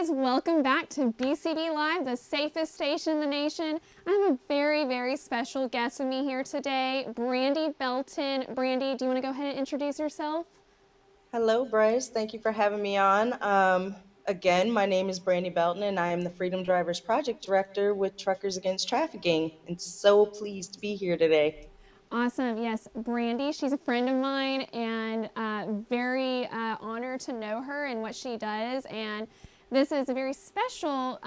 guys, welcome back to BCB Live, the safest station in the nation. I have a very, very special guest with me here today, Brandy Belton. Brandy, do you want to go ahead and introduce yourself? Hello, Bryce. Thank you for having me on. Again, my name is Brandy Belton, and I am the Freedom Drivers Project Director with Truckers Against Trafficking, and so pleased to be here today. Awesome. Yes, Brandy, she's a friend of mine and very honored to know her and what she does. And this is a very special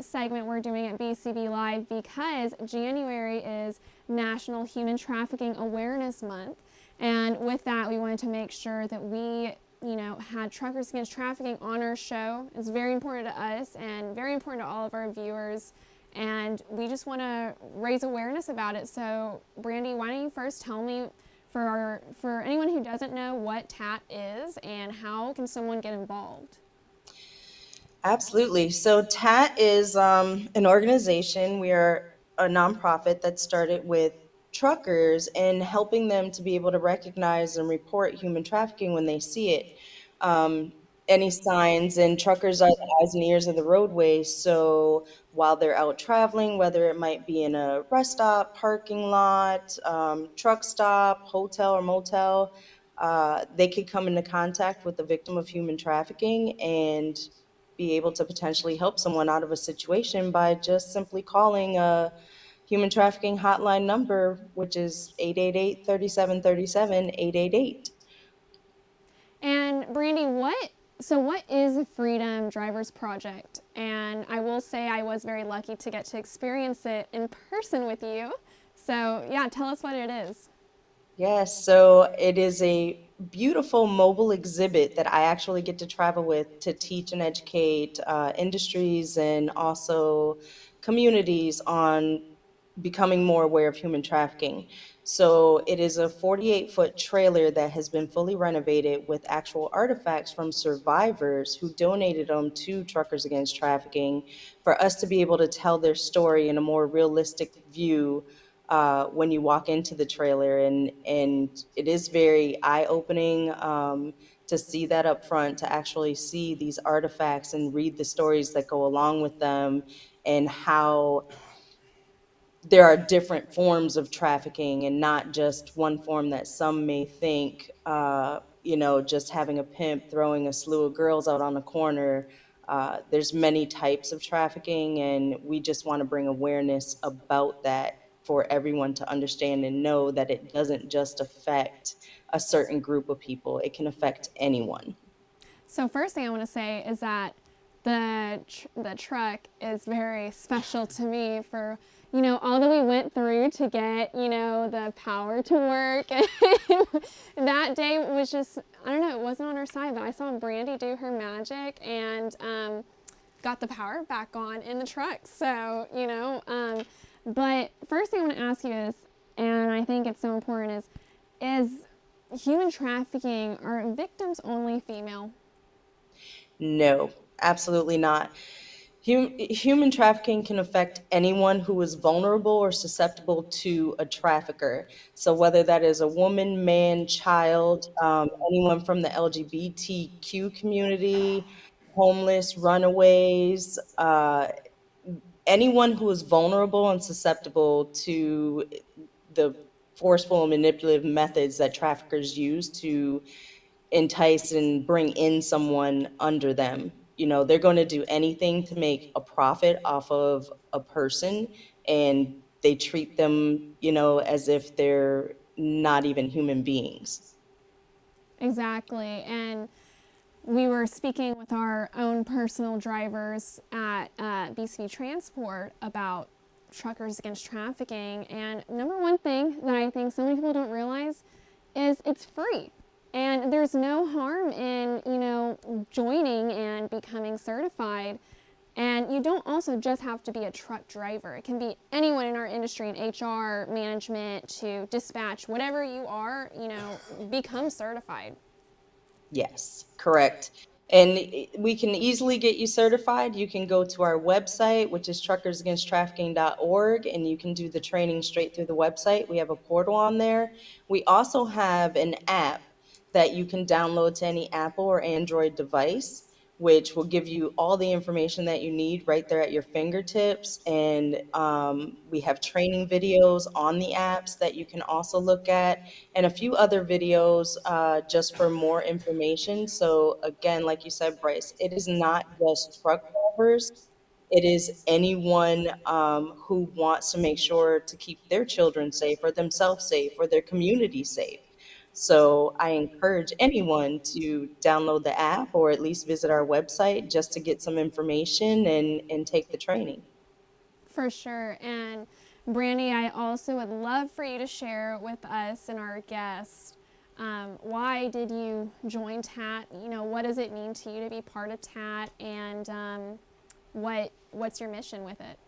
segment we're doing at BCB Live because January is National Human Trafficking Awareness Month. And with that, we wanted to make sure that we had Truckers Against Trafficking on our show. It's very important to us and very important to all of our viewers, and we just want to raise awareness about it. So, Brandy, why don't you first tell me, for anyone who doesn't know, what TAT is and how can someone get involved? Absolutely. So, TAT is an organization. We are a nonprofit that started with truckers and helping them to be able to recognize and report human trafficking when they see it. Um, any signs, and truckers are the eyes and ears of the roadway. So while they're out traveling, whether it might be in a rest stop, parking lot, truck stop, hotel or motel, they could come into contact with the victim of human trafficking and be able to potentially help someone out of a situation by just simply calling a human trafficking hotline number, which is 888-3737, 888. And Brandy, what is the Freedom Drivers Project? And I will say I was very lucky to get to experience it in person with you. So, yeah, tell us what it is. Yes, so it is a beautiful mobile exhibit that I actually get to travel with to teach and educate industries and also communities on becoming more aware of human trafficking. So it is a 48-foot trailer that has been fully renovated with actual artifacts from survivors who donated them to Truckers Against Trafficking for us to be able to tell their story in a more realistic view when you walk into the trailer, and it is very eye-opening to see that up front, to actually see these artifacts and read the stories that go along with them, and how there are different forms of trafficking and not just one form that some may think, just having a pimp throwing a slew of girls out on the corner. There's many types of trafficking, and we just want to bring awareness about that for everyone to understand and know that it doesn't just affect a certain group of people, it can affect anyone. So first thing I want to say is that the truck is very special to me for all that we went through to get the power to work. That day was just, I don't know, it wasn't on our side, but I saw Brandy do her magic and got the power back on in the truck. So but first thing I want to ask you is, and I think it's so important, is human trafficking, are victims only female? No, absolutely not. Human trafficking can affect anyone who is vulnerable or susceptible to a trafficker. So, whether that is a woman, man, child, anyone from the LGBTQ community, homeless, runaways, anyone who is vulnerable and susceptible to the forceful and manipulative methods that traffickers use to entice and bring in someone under them. They're going to do anything to make a profit off of a person, and they treat them, as if they're not even human beings. Exactly. And we were speaking with our own personal drivers at BCB Transport about Truckers Against Trafficking. And number one thing that I think so many people don't realize is it's free. And there's no harm in, joining and becoming certified. And you don't also just have to be a truck driver. It can be anyone in our industry, in HR, management, to dispatch, whatever you are, become certified. Yes, correct. And we can easily get you certified. You can go to our website, which is truckersagainsttrafficking.org, and you can do the training straight through the website. We have a portal on there. We also have an app that you can download to any Apple or Android device, which will give you all the information that you need right there at your fingertips. And we have training videos on the apps that you can also look at, and a few other videos just for more information. So, again, like you said, Bryce, it is not just truck drivers. It is anyone who wants to make sure to keep their children safe or themselves safe or their community safe. So I encourage anyone to download the app or at least visit our website just to get some information and take the training. For sure. And Brandy, I also would love for you to share with us and our guests, why did you join TAT? You know, what does it mean to you to be part of TAT, and what's your mission with it?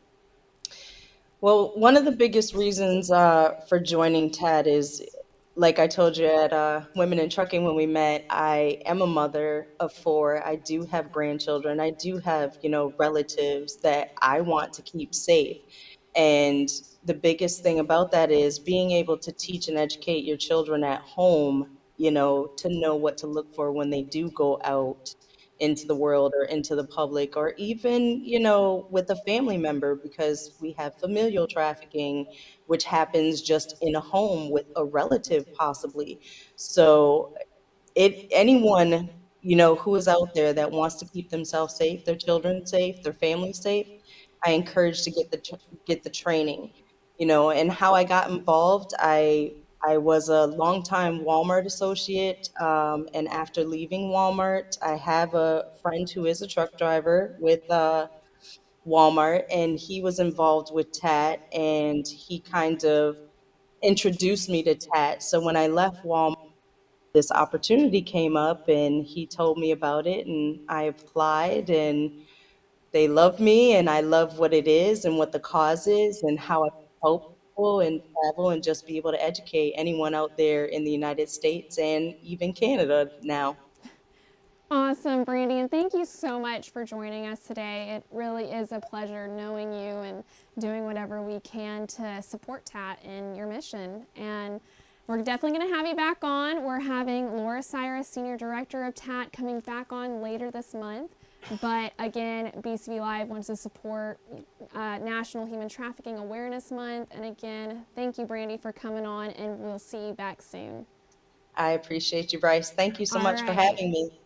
Well, one of the biggest reasons for joining TAD is, like I told you at Women in Trucking when we met, I am a mother of four. I do have grandchildren. I do have, relatives that I want to keep safe. And the biggest thing about that is being able to teach and educate your children at home, to know what to look for when they do go out into the world or into the public, or even, with a family member, because we have familial trafficking, which happens just in a home with a relative possibly. So anyone, who is out there that wants to keep themselves safe, their children safe, their family safe, I encourage to get the training. And how I got involved, I was a longtime Walmart associate, and after leaving Walmart, I have a friend who is a truck driver with Walmart, and he was involved with TAT, and he kind of introduced me to TAT. So when I left Walmart, this opportunity came up, and he told me about it, and I applied, and they love me, and I love what it is and what the cause is and how I can help people and travel and just be able to educate anyone out there in the United States and even Canada now. Awesome, Brandy, and thank you so much for joining us today. It really is a pleasure knowing you and doing whatever we can to support TAT in your mission. And we're definitely going to have you back on. We're having Laura Cyrus, Senior Director of TAT, coming back on later this month. But again, BCB Live wants to support National Human Trafficking Awareness Month. And again, thank you, Brandy, for coming on, and we'll see you back soon. I appreciate you, Bryce. Thank you so All much for right. having me.